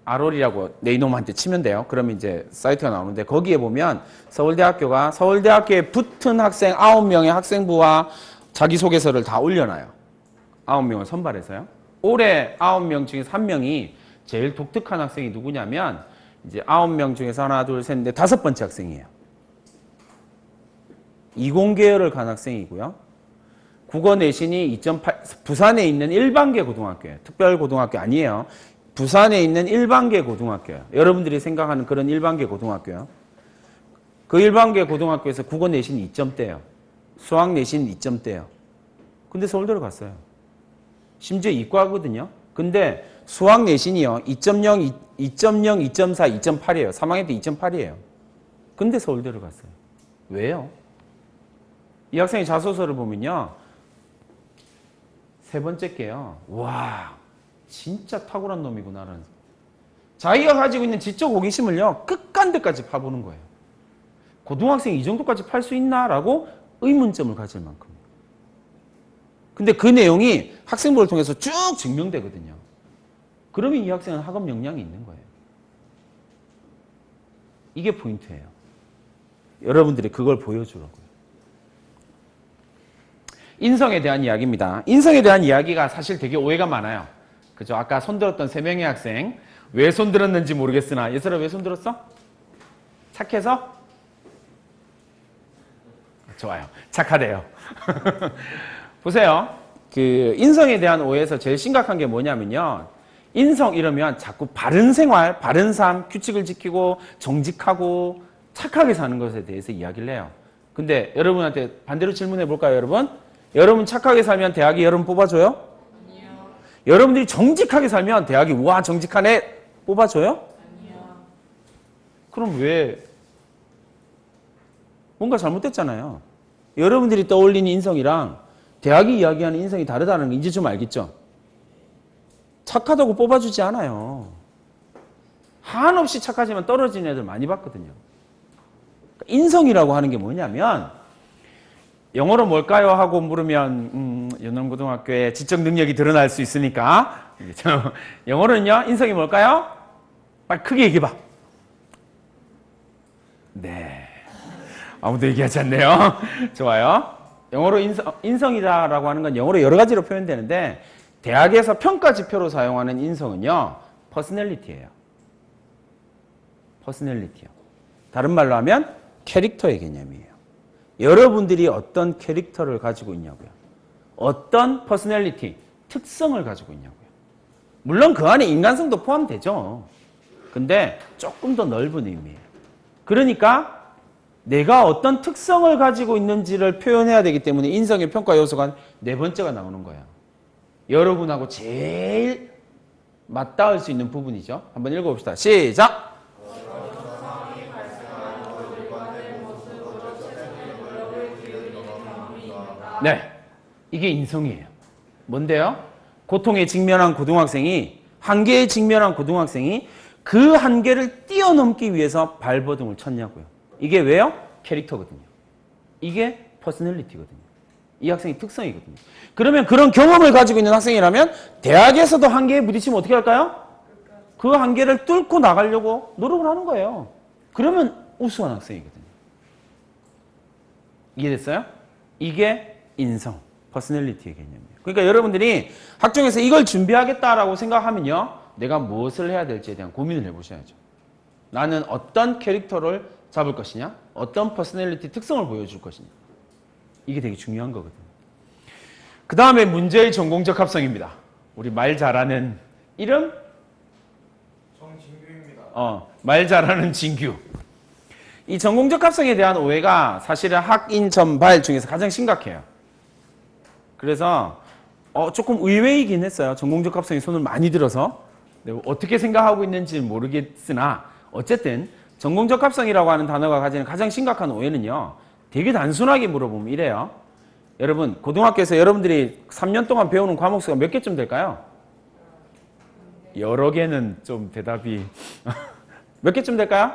아로리라고 내 이놈한테 치면 돼요. 그러면 이제 사이트가 나오는데 거기에 보면 서울대학교가 서울대학교에 붙은 학생 9명의 학생부와 자기소개서를 다 올려놔요. 9명을 선발해서요. 올해 9명 중에서 1명이 제일 독특한 학생이 누구냐면 이제 9명 중에서 하나, 둘, 셋, 넷, 5번째 학생이에요. 이공계열을 간 학생이고요. 국어 내신이 2.8, 부산에 있는 일반계 고등학교예요. 특별고등학교 아니에요. 부산에 있는 일반계 고등학교예요. 여러분들이 생각하는 그런 일반계 고등학교요. 그 일반계 고등학교에서 국어 내신 2점대예요. 수학 내신 2점대예요. 근데 서울대로 갔어요. 심지어 이과거든요. 근데 수학 내신이요. 2.0, 2.0, 2.4, 2.8이에요. 3학년 때 2.8이에요. 근데 서울대로 갔어요. 왜요? 이 학생의 자소서를 보면요. 세 번째 게요. 와, 진짜 탁월한 놈이구나라는. 자기가 가지고 있는 지적 호기심을요. 끝간데까지 파보는 거예요. 고등학생이 이 정도까지 팔 수 있나라고 의문점을 가질 만큼. 근데 그 내용이 학생부를 통해서 쭉 증명되거든요. 그러면 이 학생은 학업 역량이 있는 거예요. 이게 포인트예요. 여러분들이 그걸 보여주라고요. 인성에 대한 이야기입니다. 인성에 대한 이야기가 사실 되게 오해가 많아요. 그죠? 아까 손들었던 3명의 학생 왜 손들었는지 모르겠으나 얘들아 왜 손들었어? 착해서? 좋아요. 착하대요. 보세요. 그 인성에 대한 오해에서 제일 심각한 게 뭐냐면요. 인성 이러면 자꾸 바른 생활, 바른 삶, 규칙을 지키고 정직하고 착하게 사는 것에 대해서 이야기를 해요. 근데 여러분한테 반대로 질문해 볼까요, 여러분? 여러분 착하게 살면 대학이 여러분 뽑아줘요? 아니요. 여러분들이 정직하게 살면 대학이 와 정직하네 뽑아줘요? 아니요. 그럼 왜? 뭔가 잘못됐잖아요. 여러분들이 떠올리는 인성이랑 대학이 이야기하는 인성이 다르다는 거 이제 좀 알겠죠? 착하다고 뽑아주지 않아요. 한없이 착하지만 떨어지는 애들 많이 봤거든요. 인성이라고 하는 게 뭐냐면 영어로 뭘까요? 하고 물으면 연남고등학교의 지적 능력이 드러날 수 있으니까 영어로는요. 인성이 뭘까요? 빨리 크게 얘기해봐. 네. 아무도 얘기하지 않네요. 좋아요. 영어로 인성이다라고 하는 건 영어로 여러 가지로 표현되는데 대학에서 평가지표로 사용하는 인성은요. 퍼스널리티예요. 퍼스널리티요. 다른 말로 하면 캐릭터의 개념이에요. 여러분들이 어떤 캐릭터를 가지고 있냐고요. 어떤 퍼스널리티, 특성을 가지고 있냐고요. 물론 그 안에 인간성도 포함되죠. 근데 조금 더 넓은 의미예요. 그러니까 내가 어떤 특성을 가지고 있는지를 표현해야 되기 때문에 인성의 평가 요소가 네 번째가 나오는 거예요. 여러분하고 제일 맞닿을 수 있는 부분이죠. 한번 읽어봅시다. 시작! 네, 이게 인성이에요. 뭔데요? 고통에 직면한 고등학생이, 한계에 직면한 고등학생이 그 한계를 뛰어넘기 위해서 발버둥을 쳤냐고요. 이게 왜요? 캐릭터거든요. 이게 퍼스널리티거든요. 이 학생의 특성이거든요. 그러면 그런 경험을 가지고 있는 학생이라면 대학에서도 한계에 부딪히면 어떻게 할까요? 그 한계를 뚫고 나가려고 노력을 하는 거예요. 그러면 우수한 학생이거든요. 이해됐어요? 이게 인성, 퍼스널리티의 개념이에요. 그러니까 여러분들이 학종에서 이걸 준비하겠다라고 생각하면요. 내가 무엇을 해야 될지에 대한 고민을 해보셔야죠. 나는 어떤 캐릭터를 잡을 것이냐? 어떤 퍼스널리티 특성을 보여줄 것이냐? 이게 되게 중요한 거거든요. 그 다음에 문제의 전공적 합성입니다. 우리 말 잘하는 이름? 정진규입니다. 말 잘하는 진규. 이 전공적 합성에 대한 오해가 사실은 학인 전발 중에서 가장 심각해요. 그래서 조금 의외이긴 했어요. 전공적 합성에 손을 많이 들어서. 어떻게 생각하고 있는지 모르겠으나 어쨌든 전공적 합성이라고 하는 단어가 가지는 가장 심각한 오해는요. 되게 단순하게 물어보면 이래요. 여러분 고등학교에서 여러분들이 3년 동안 배우는 과목 수가 몇 개쯤 될까요? 여러 개는 좀 대답이 몇 개쯤 될까요?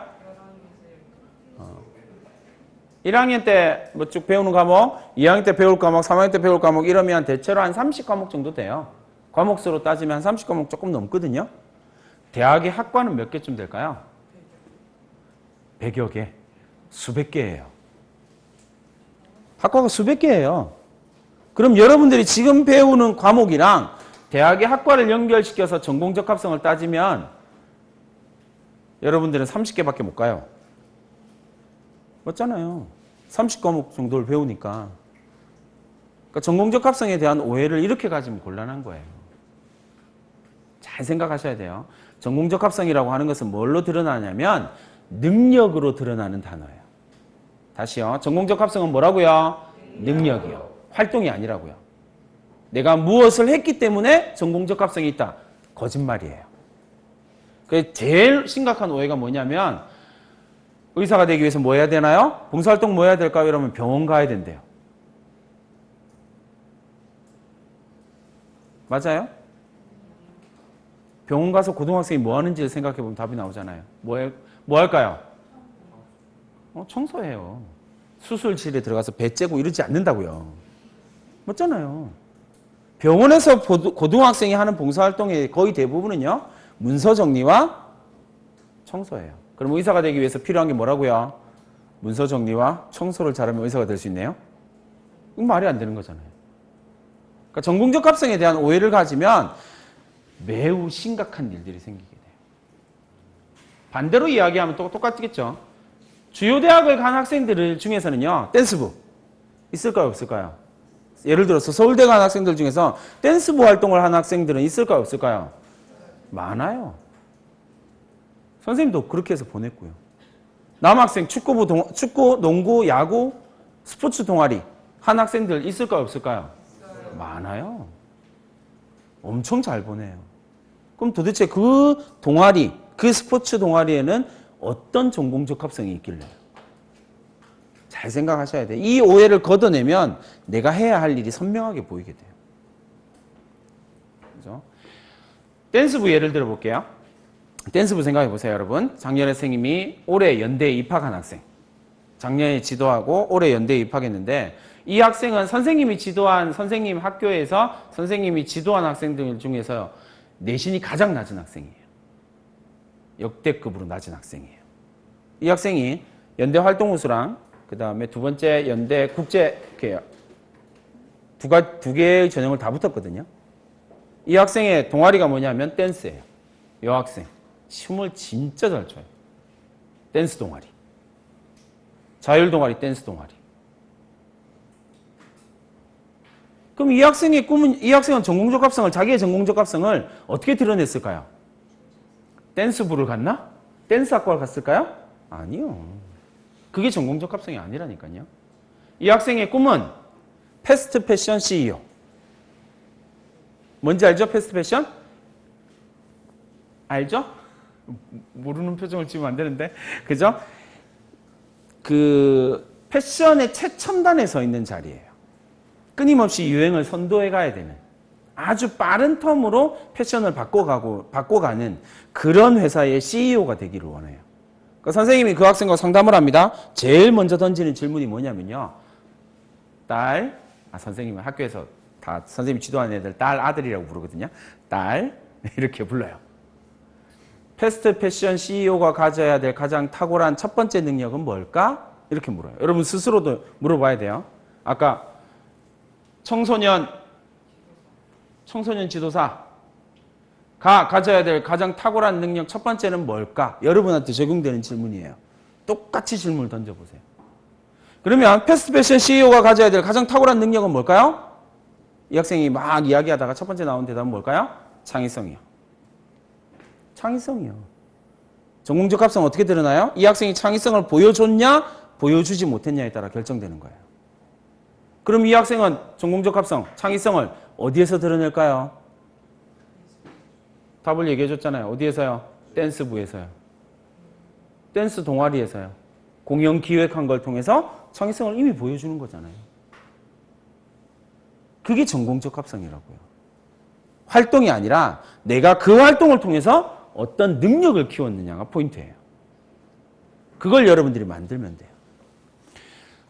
1학년 때 뭐 쭉 배우는 과목, 2학년 때 배울 과목, 3학년 때 배울 과목 이러면 대체로 한 30과목 정도 돼요. 과목 수로 따지면 한 30과목 조금 넘거든요. 대학의 학과는 몇 개쯤 될까요? 100여 개, 수백 개예요. 학과가 수백 개예요. 그럼 여러분들이 지금 배우는 과목이랑 대학의 학과를 연결시켜서 전공적 합성을 따지면 여러분들은 30개밖에 못 가요. 맞잖아요. 30과목 정도를 배우니까. 그러니까 전공적 합성에 대한 오해를 이렇게 가지면 곤란한 거예요. 잘 생각하셔야 돼요. 전공적 합성이라고 하는 것은 뭘로 드러나냐면 능력으로 드러나는 단어예요. 다시요. 전공적 합성은 뭐라고요? 능력이요. 활동이 아니라고요. 내가 무엇을 했기 때문에 전공적 합성이 있다. 거짓말이에요. 제일 심각한 오해가 뭐냐면 의사가 되기 위해서 뭐 해야 되나요? 봉사활동 뭐 해야 될까요? 이러면 병원 가야 된대요. 맞아요? 병원 가서 고등학생이 뭐 하는지를 생각해 보면 답이 나오잖아요. 뭐 할까요? 청소해요. 수술실에 들어가서 배 째고 이러지 않는다고요. 맞잖아요. 병원에서 고등학생이 하는 봉사활동의 거의 대부분은요. 문서 정리와 청소예요. 그럼 의사가 되기 위해서 필요한 게 뭐라고요? 문서 정리와 청소를 잘하면 의사가 될 수 있네요? 이건 말이 안 되는 거잖아요. 그러니까 전공적 합성에 대한 오해를 가지면 매우 심각한 일들이 생기게 돼요. 반대로 이야기하면 또 똑같겠죠. 주요 대학을 간 학생들 중에서는요. 댄스부 있을까요? 없을까요? 예를 들어서 서울대 간 학생들 중에서 댄스부 활동을 한 학생들은 있을까요? 없을까요? 많아요. 선생님도 그렇게 해서 보냈고요. 남학생 축구, 농구, 야구, 스포츠 동아리 한 학생들 있을까요? 없을까요? 많아요. 엄청 잘 보내요. 그럼 도대체 그 동아리, 그 스포츠 동아리에는 어떤 전공적 합성이 있길래? 잘 생각하셔야 돼요. 이 오해를 걷어내면 내가 해야 할 일이 선명하게 보이게 돼요. 그죠? 댄스부 예를 들어 볼게요. 댄스부 생각해 보세요, 여러분. 작년에 선생님이 올해 연대에 입학한 학생. 작년에 지도하고 올해 연대에 입학했는데 이 학생은 선생님이 지도한 선생님 학교에서 선생님이 지도한 학생들 중에서 내신이 가장 낮은 학생이에요. 역대급으로 낮은 학생이에요. 이 학생이 연대 활동 우수랑 그 다음에 두 번째 연대 국제 두 개의 전형을 다 붙었거든요. 이 학생의 동아리가 뭐냐면 댄스예요. 이 학생 춤을 진짜 잘 춰요. 댄스 동아리. 자율 동아리, 댄스 동아리. 그럼 이 학생의 꿈은, 이 학생은 전공적합성을, 자기의 전공적합성을 어떻게 드러냈을까요? 댄스부를 갔나? 댄스학과를 갔을까요? 아니요. 그게 전공적합성이 아니라니까요. 이 학생의 꿈은 패스트 패션 CEO. 뭔지 알죠? 패스트 패션? 알죠? 모르는 표정을 지으면 안 되는데. 그죠? 그 패션의 최첨단에 서 있는 자리예요. 끊임없이 유행을 선도해 가야 되는, 아주 빠른 텀으로 패션을 바꿔가는 그런 회사의 CEO가 되기를 원해요. 그러니까 선생님이 그 학생과 상담을 합니다. 제일 먼저 던지는 질문이 뭐냐면요. 선생님은 학교에서 다 선생님이 지도하는 애들 딸, 아들이라고 부르거든요. 딸, 이렇게 불러요. 패스트 패션 CEO가 가져야 될 가장 탁월한 첫 번째 능력은 뭘까? 이렇게 물어요. 여러분 스스로도 물어봐야 돼요. 아까 청소년 지도사가 가져야 될 가장 탁월한 능력 첫 번째는 뭘까? 여러분한테 적용되는 질문이에요. 똑같이 질문을 던져보세요. 그러면 패스트 패션 CEO가 가져야 될 가장 탁월한 능력은 뭘까요? 이 학생이 막 이야기하다가 첫 번째 나온 대답은 뭘까요? 창의성이요. 창의성이요. 전공적 합성은 어떻게 드러나요? 이 학생이 창의성을 보여줬냐, 보여주지 못했냐에 따라 결정되는 거예요. 그럼 이 학생은 전공적 합성, 창의성을 어디에서 드러낼까요? 답을 얘기해 줬잖아요. 어디에서요? 댄스부에서요. 댄스 동아리에서요. 공연 기획한 걸 통해서 창의성을 이미 보여주는 거잖아요. 그게 전공적 합성이라고요. 활동이 아니라 내가 그 활동을 통해서 어떤 능력을 키웠느냐가 포인트예요. 그걸 여러분들이 만들면 돼요.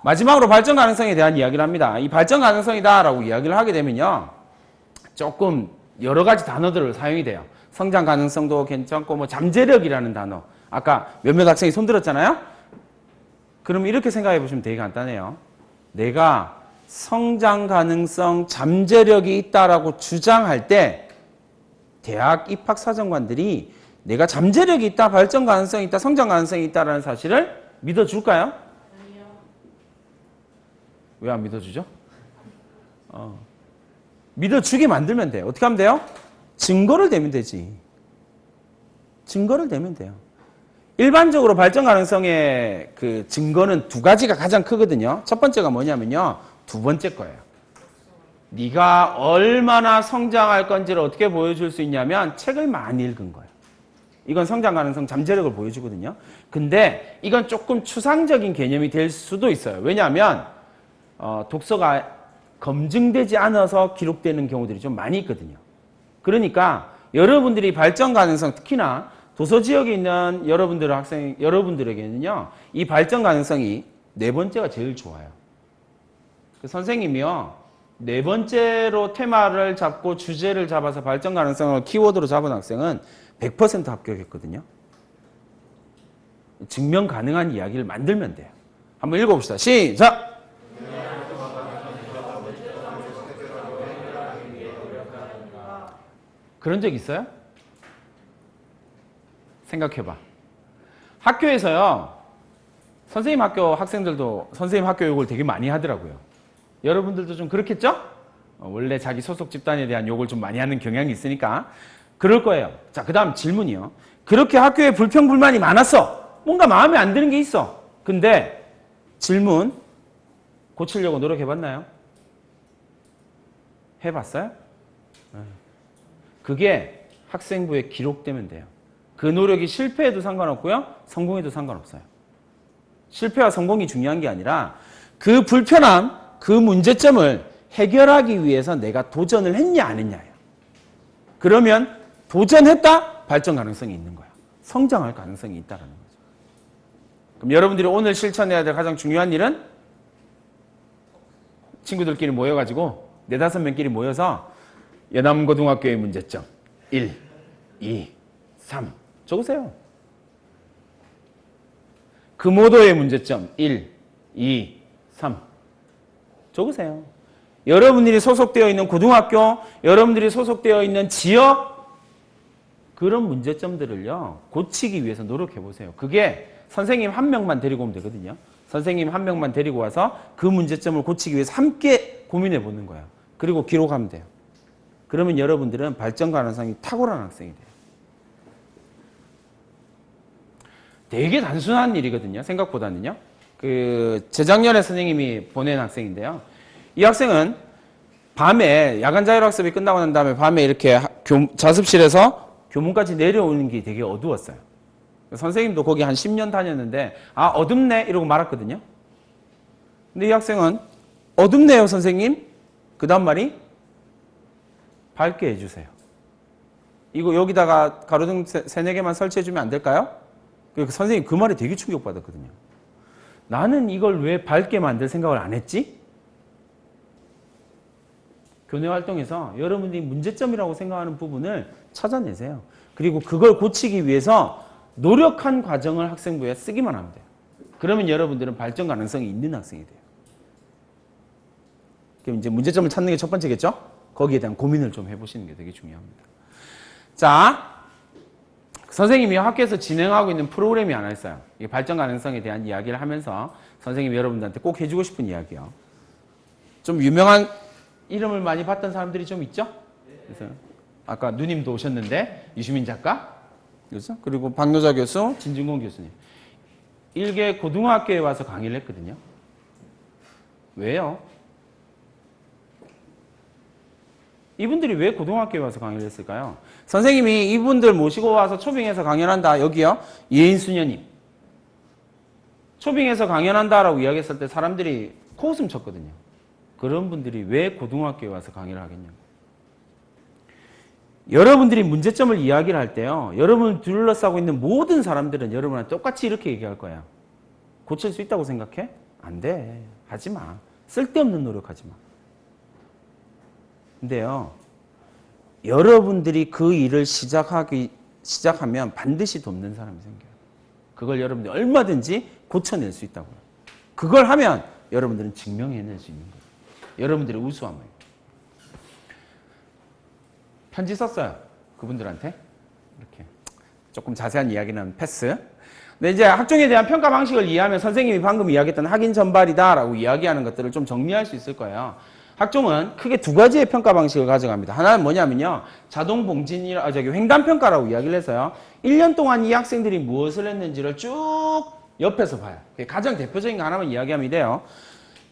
마지막으로 발전 가능성에 대한 이야기를 합니다. 이 발전 가능성이다라고 이야기를 하게 되면요. 조금 여러 가지 단어들을 사용이 돼요. 성장 가능성도 괜찮고 뭐 잠재력이라는 단어. 아까 몇몇 학생이 손들었잖아요. 그럼 이렇게 생각해 보시면 되게 간단해요. 내가 성장 가능성, 잠재력이 있다라고 주장할 때 대학 입학 사정관들이 내가 잠재력이 있다, 발전 가능성이 있다, 성장 가능성이 있다라는 사실을 믿어줄까요? 아니요. 왜 안 믿어주죠? 믿어주게 만들면 돼요. 어떻게 하면 돼요? 증거를 대면 되지. 증거를 대면 돼요. 일반적으로 발전 가능성의 그 증거는 두 가지가 가장 크거든요. 첫 번째가 뭐냐면요. 두 번째 거예요. 네가 얼마나 성장할 건지를 어떻게 보여줄 수 있냐면 책을 많이 읽은 거예요. 이건 성장 가능성, 잠재력을 보여주거든요. 근데 이건 조금 추상적인 개념이 될 수도 있어요. 왜냐하면 독서가 검증되지 않아서 기록되는 경우들이 좀 많이 있거든요. 그러니까 여러분들이 발전 가능성, 특히나 도서 지역에 있는 여러분들에게는요, 이 발전 가능성이 네 번째가 제일 좋아요. 선생님이요, 네 번째로 테마를 잡고 주제를 잡아서 발전 가능성을 키워드로 잡은 학생은 100% 합격했거든요. 증명 가능한 이야기를 만들면 돼요. 한번 읽어봅시다. 시작! 그런 적 있어요? 생각해봐. 학교에서요, 선생님 학교 학생들도 선생님 학교 욕을 되게 많이 하더라고요. 여러분들도 좀 그렇겠죠? 원래 자기 소속 집단에 대한 욕을 좀 많이 하는 경향이 있으니까 그럴 거예요. 자, 그 다음 질문이요. 그렇게 학교에 불평불만이 많았어. 뭔가 마음에 안 드는 게 있어. 근데 질문, 고치려고 노력해봤나요? 해봤어요? 그게 학생부에 기록되면 돼요. 그 노력이 실패해도 상관없고요. 성공해도 상관없어요. 실패와 성공이 중요한 게 아니라 그 불편함, 그 문제점을 해결하기 위해서 내가 도전을 했냐 안 했냐예요. 그러면 도전했다? 발전 가능성이 있는 거야. 성장할 가능성이 있다는 거죠. 그럼 여러분들이 오늘 실천해야 될 가장 중요한 일은 친구들끼리 모여가지고 4, 5명끼리 모여서 연암고등학교의 문제점 1, 2, 3 적으세요. 금오도의 문제점 1, 2, 3 적으세요. 여러분들이 소속되어 있는 고등학교, 여러분들이 소속되어 있는 지역, 그런 문제점들을요, 고치기 위해서 노력해보세요. 그게 선생님 한 명만 데리고 오면 되거든요. 선생님 한 명만 데리고 와서 그 문제점을 고치기 위해서 함께 고민해보는 거예요. 그리고 기록하면 돼요. 그러면 여러분들은 발전 가능성이 탁월한 학생이 돼요. 되게 단순한 일이거든요. 생각보다는요. 재작년에 선생님이 보낸 학생인데요. 이 학생은 밤에 야간 자율학습이 끝나고 난 다음에 밤에 이렇게 자습실에서 교문까지 내려오는 게 되게 어두웠어요. 선생님도 거기 한 10년 다녔는데 아 어둡네 이러고 말았거든요. 근데 이 학생은 어둡네요 선생님. 그 다음 말이 밝게 해주세요. 이거 여기다가 가로등 3-4개만 설치해주면 안 될까요? 선생님 그 말에 되게 충격받았거든요. 나는 이걸 왜 밝게 만들 생각을 안 했지? 교내 활동에서 여러분들이 문제점이라고 생각하는 부분을 찾아내세요. 그리고 그걸 고치기 위해서 노력한 과정을 학생부에 쓰기만 하면 돼요. 그러면 여러분들은 발전 가능성이 있는 학생이 돼요. 그럼 이제 문제점을 찾는 게 첫 번째겠죠? 거기에 대한 고민을 좀 해보시는 게 되게 중요합니다. 자, 선생님이 학교에서 진행하고 있는 프로그램이 하나 있어요. 이 발전 가능성에 대한 이야기를 하면서 선생님이 여러분들한테 꼭 해주고 싶은 이야기요. 좀 유명한 이름을 많이 봤던 사람들이 좀 있죠? 그래서 아까 누님도 오셨는데 유시민 작가, 그렇죠? 그리고 박노자 교수, 진중권 교수님. 일개 고등학교에 와서 강의를 했거든요. 왜요? 이분들이 왜 고등학교에 와서 강의를 했을까요? 선생님이 이분들 모시고 와서 초빙해서 강연한다. 여기요. 예인수녀님. 초빙해서 강연한다라고 이야기했을 때 사람들이 코웃음 쳤거든요. 그런 분들이 왜 고등학교에 와서 강의를 하겠냐고. 여러분들이 문제점을 이야기를 할 때요. 여러분을 둘러싸고 있는 모든 사람들은 여러분한테 똑같이 이렇게 얘기할 거야. 고칠 수 있다고 생각해? 안 돼. 하지 마. 쓸데없는 노력하지 마. 근데요. 여러분들이 그 일을 시작하면 반드시 돕는 사람이 생겨요. 그걸 여러분들이 얼마든지 고쳐낼 수 있다고요. 그걸 하면 여러분들은 증명해낼 수 있는 거예요. 여러분들의 우수함을. 편지 썼어요. 그분들한테. 이렇게. 조금 자세한 이야기는 패스. 근데 이제 학종에 대한 평가 방식을 이해하면 선생님이 방금 이야기했던 학인 전발이다라고 이야기하는 것들을 좀 정리할 수 있을 거예요. 학종은 크게 2가지의 평가 방식을 가져갑니다. 하나는 뭐냐면요. 자동 봉진이라, 횡단평가라고 이야기를 해서요. 1년 동안 이 학생들이 무엇을 했는지를 쭉 옆에서 봐요. 가장 대표적인 거 하나만 이야기하면 돼요.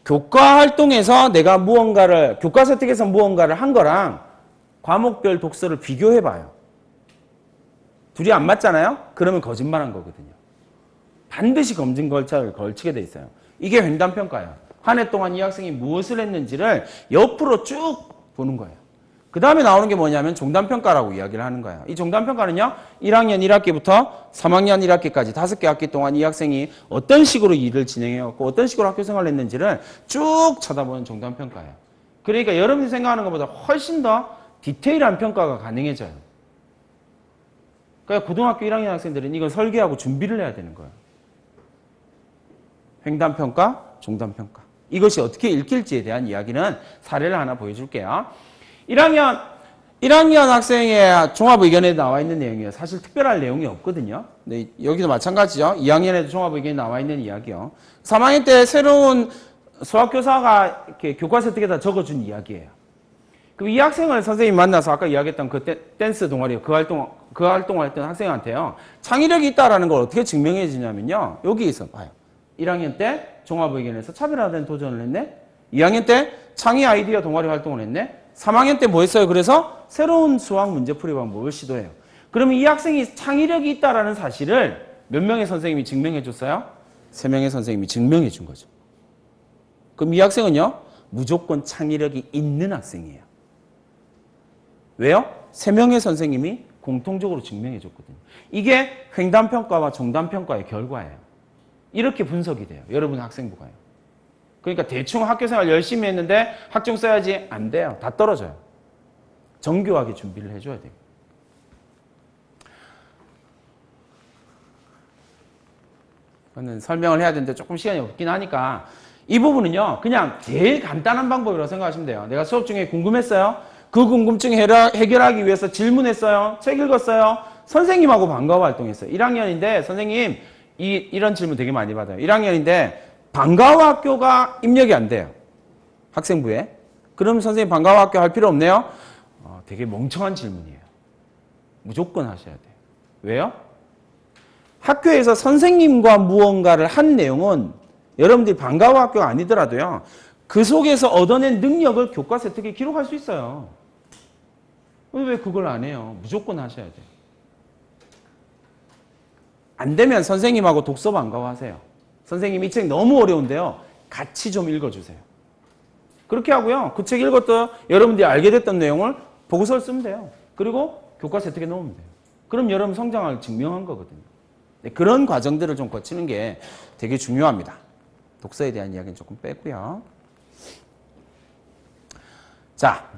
교과 활동에서 내가 무언가를, 교과 세특에서 무언가를 한 거랑 과목별 독서를 비교해 봐요. 둘이 안 맞잖아요? 그러면 거짓말한 거거든요. 반드시 검증 절차를 걸치게 돼 있어요. 이게 횡단평가예요. 한 해 동안 이 학생이 무엇을 했는지를 옆으로 쭉 보는 거예요. 그 다음에 나오는 게 뭐냐면 종단평가라고 이야기를 하는 거예요. 이 종단평가는요. 1학년 1학기부터 3학년 1학기까지 5개 학기 동안 이 학생이 어떤 식으로 일을 진행해왔고 어떤 식으로 학교 생활을 했는지를 쭉 쳐다보는 종단평가예요. 그러니까 여러분이 생각하는 것보다 훨씬 더 디테일한 평가가 가능해져요. 그러니까 고등학교 1학년 학생들은 이걸 설계하고 준비를 해야 되는 거예요. 횡단평가, 종단평가. 이것이 어떻게 읽힐지에 대한 이야기는 사례를 하나 보여줄게요. 1학년 학생의 종합의견에 나와 있는 내용이에요. 사실 특별할 내용이 없거든요. 근데 여기도 마찬가지죠. 2학년에도 종합의견에 나와 있는 이야기요. 3학년 때 새로운 수학교사가 이렇게 교과 세특에다 적어준 이야기예요. 그럼 이 학생을 선생님이 만나서 아까 이야기했던 그 댄스 동아리, 그 활동을 했던 학생한테요. 창의력이 있다라는 걸 어떻게 증명해 주냐면요. 여기 있어 봐요. 1학년 때 종합의견에서 차별화된 도전을 했네. 2학년 때 창의 아이디어 동아리 활동을 했네. 3학년 때 뭐 했어요? 그래서 새로운 수학 문제풀이 방법을 시도해요. 그러면 이 학생이 창의력이 있다라는 사실을 몇 명의 선생님이 증명해 줬어요? 3명의 선생님이 증명해 준 거죠. 그럼 이 학생은요? 무조건 창의력이 있는 학생이에요. 왜요? 3명의 선생님이 공통적으로 증명해 줬거든요. 이게 횡단평가와 종단평가의 결과예요. 이렇게 분석이 돼요. 여러분 학생부가요. 그러니까 대충 학교생활 열심히 했는데 학종 써야지 안 돼요. 다 떨어져요. 정교하게 준비를 해줘야 돼요. 저는 설명을 해야 되는데 조금 시간이 없긴 하니까 이 부분은요. 그냥 제일 간단한 방법이라고 생각하시면 돼요. 내가 수업 중에 궁금했어요. 그 궁금증 해결하기 위해서 질문했어요. 책 읽었어요. 선생님하고 방과후 활동했어요. 1학년인데 선생님 이런 질문 되게 많이 받아요. 1학년인데 방과후 학교가 입력이 안 돼요. 학생부에. 그럼 선생님 방과후 학교 할 필요 없네요? 되게 멍청한 질문이에요. 무조건 하셔야 돼요. 왜요? 학교에서 선생님과 무언가를 한 내용은 여러분들이 방과후 학교가 아니더라도요. 그 속에서 얻어낸 능력을 교과서에 어떻게 기록할 수 있어요. 왜 그걸 안 해요? 무조건 하셔야 돼요. 안 되면 선생님하고 독서 방과후 하세요. 선생님 이 책 너무 어려운데요. 같이 좀 읽어주세요. 그렇게 하고요. 그 책 읽었던 여러분들이 알게 됐던 내용을 보고서를 쓰면 돼요. 그리고 교과서에 어떻게 넣으면 돼요. 그럼 여러분 성장을 증명한 거거든요. 네, 그런 과정들을 좀 거치는 게 되게 중요합니다. 독서에 대한 이야기는 조금 빼고요. 자,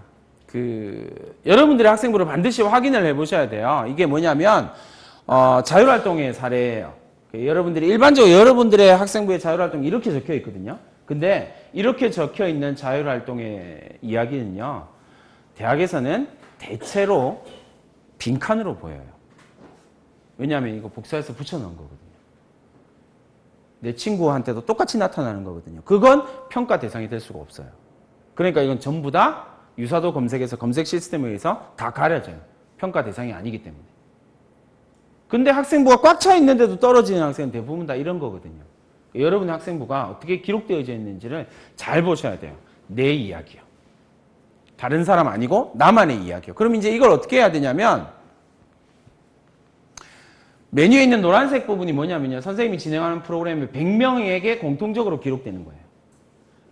여러분들의 학생부를 반드시 확인을 해보셔야 돼요. 이게 뭐냐면 자율활동의 사례예요. 여러분들이 일반적으로 여러분들의 학생부의 자율활동이 이렇게 적혀 있거든요. 근데 이렇게 적혀 있는 자율활동의 이야기는요. 대학에서는 대체로 빈칸으로 보여요. 왜냐하면 이거 복사해서 붙여놓은 거거든요. 내 친구한테도 똑같이 나타나는 거거든요. 그건 평가 대상이 될 수가 없어요. 그러니까 이건 전부 다 유사도 검색에서 검색 시스템에 의해서 다 가려져요. 평가 대상이 아니기 때문에. 근데 학생부가 꽉 차 있는데도 떨어지는 학생은 대부분 다 이런 거거든요. 여러분의 학생부가 어떻게 기록되어져 있는지를 잘 보셔야 돼요. 내 이야기요. 다른 사람 아니고 나만의 이야기요. 그럼 이제 이걸 어떻게 해야 되냐면 메뉴에 있는 노란색 부분이 뭐냐면요. 선생님이 진행하는 프로그램에 100명에게 공통적으로 기록되는 거예요.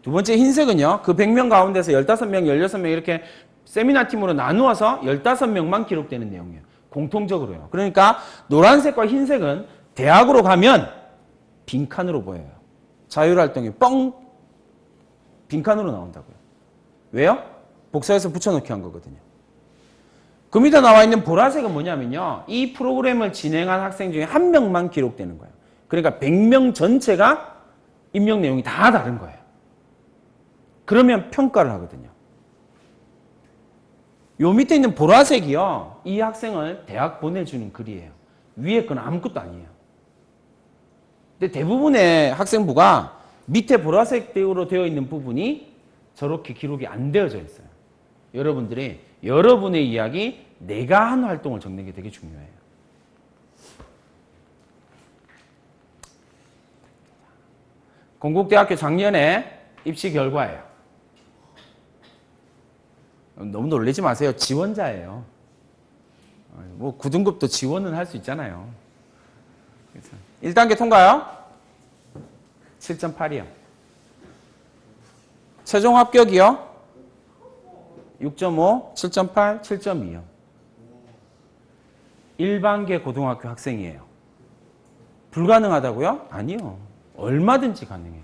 두 번째 흰색은요. 그 100명 가운데서 15명, 16명 이렇게 세미나 팀으로 나누어서 15명만 기록되는 내용이에요. 공통적으로요. 그러니까 노란색과 흰색은 대학으로 가면 빈칸으로 보여요. 자율활동이 빈칸으로 나온다고요. 왜요? 복사해서 붙여넣기 한 거거든요. 그 밑에 나와 있는 보라색은 뭐냐면요. 이 프로그램을 진행한 학생 중에 한 명만 기록되는 거예요. 그러니까 100명 전체가 입력 내용이 다 다른 거예요. 그러면 평가를 하거든요. 요 밑에 있는 보라색이요. 이 학생을 대학 보내주는 글이에요. 위에 건 아무것도 아니에요. 근데 대부분의 학생부가 밑에 보라색으로 되어 있는 부분이 저렇게 기록이 안 되어져 있어요. 여러분들이 여러분의 이야기, 내가 한 활동을 적는 게 되게 중요해요. 건국대학교 작년에 입시 결과예요. 너무 놀라지 마세요. 지원자예요. 뭐 9등급도 지원은 할 수 있잖아요. 1단계 통과요? 7.8이요. 최종 합격이요? 6.5, 7.8, 7.2요. 일반계 고등학교 학생이에요. 불가능하다고요? 아니요. 얼마든지 가능해요.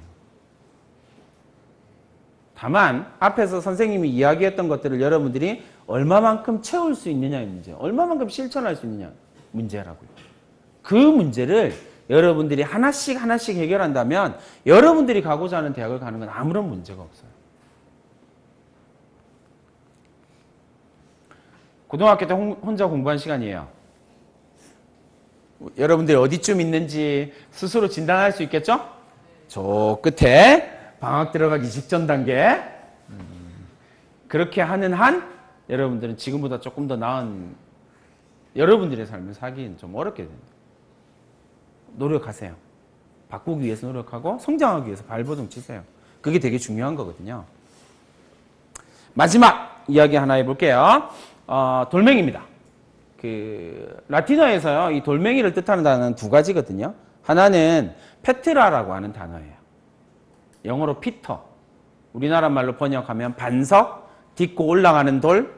다만 앞에서 선생님이 이야기했던 것들을 여러분들이 얼마만큼 채울 수 있느냐의 문제, 얼마만큼 실천할 수 있느냐 문제라고요. 그 문제를 여러분들이 하나씩 해결한다면 여러분들이 가고자 하는 대학을 가는 건 아무런 문제가 없어요. 고등학교 때 혼자 공부한 시간이에요. 여러분들이 어디쯤 있는지 스스로 진단할 수 있겠죠? 저 끝에 방학 들어가기 직전 단계. 그렇게 하는 한 여러분들은 지금보다 조금 더 나은 여러분들의 삶을 살기는 좀 어렵게 됩니다. 노력하세요. 바꾸기 위해서 노력하고 성장하기 위해서 발버둥 치세요. 그게 되게 중요한 거거든요. 마지막 이야기 하나 해볼게요. 돌멩이입니다. 라틴어에서요, 이 돌멩이를 뜻하는 단어는 두 가지거든요. 하나는 페트라라고 하는 단어예요. 영어로 피터. 우리나라 말로 번역하면 반석, 딛고 올라가는 돌,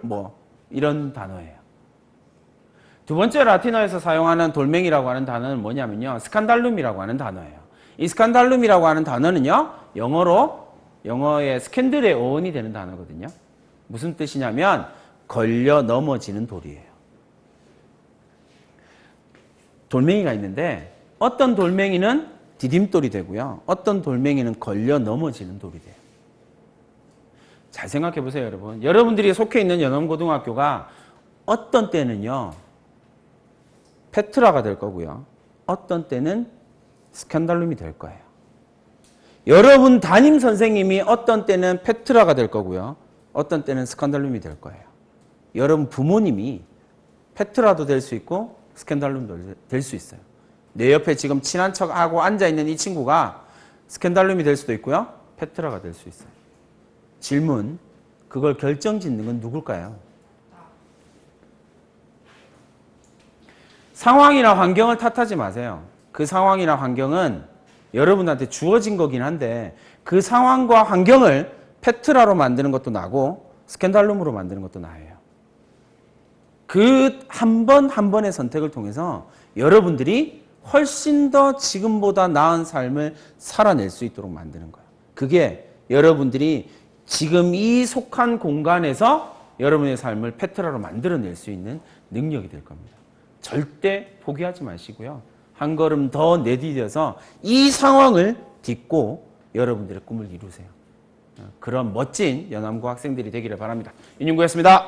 이런 단어예요. 두 번째 라틴어에서 사용하는 돌멩이라고 하는 단어는 뭐냐면요. 스칸달룸이라고 하는 단어예요. 이 스칸달룸이라고 하는 단어는요. 영어의 스캔들의 어원이 되는 단어거든요. 무슨 뜻이냐면 걸려 넘어지는 돌이에요. 돌멩이가 있는데 어떤 돌멩이는 디딤돌이 되고요. 어떤 돌멩이는 걸려 넘어지는 돌이 돼요. 잘 생각해 보세요, 여러분. 여러분들이 속해 있는 연암고등학교가 어떤 때는요. 페트라가 될 거고요. 어떤 때는 스칸달룸이 될 거예요. 여러분 담임 선생님이 어떤 때는 페트라가 될 거고요. 어떤 때는 스칸달룸이 될 거예요. 여러분 부모님이 페트라도 될 수 있고 스캔달룸도 될 수 있어요. 내 옆에 지금 친한 척하고 앉아있는 이 친구가 스캔달룸이 될 수도 있고요. 페트라가 될 수 있어요. 질문, 그걸 결정짓는 건 누굴까요? 상황이나 환경을 탓하지 마세요. 그 상황이나 환경은 여러분한테 주어진 거긴 한데 그 상황과 환경을 페트라로 만드는 것도 나고 스캔달룸으로 만드는 것도 나예요. 그 한 번 한 번의 선택을 통해서 여러분들이 훨씬 더 지금보다 나은 삶을 살아낼 수 있도록 만드는 거예요. 그게 여러분들이 지금 이 속한 공간에서 여러분의 삶을 페트라로 만들어낼 수 있는 능력이 될 겁니다. 절대 포기하지 마시고요. 한 걸음 더 내디뎌서 이 상황을 딛고 여러분들의 꿈을 이루세요. 그런 멋진 연암고 학생들이 되기를 바랍니다. 윤윤구였습니다.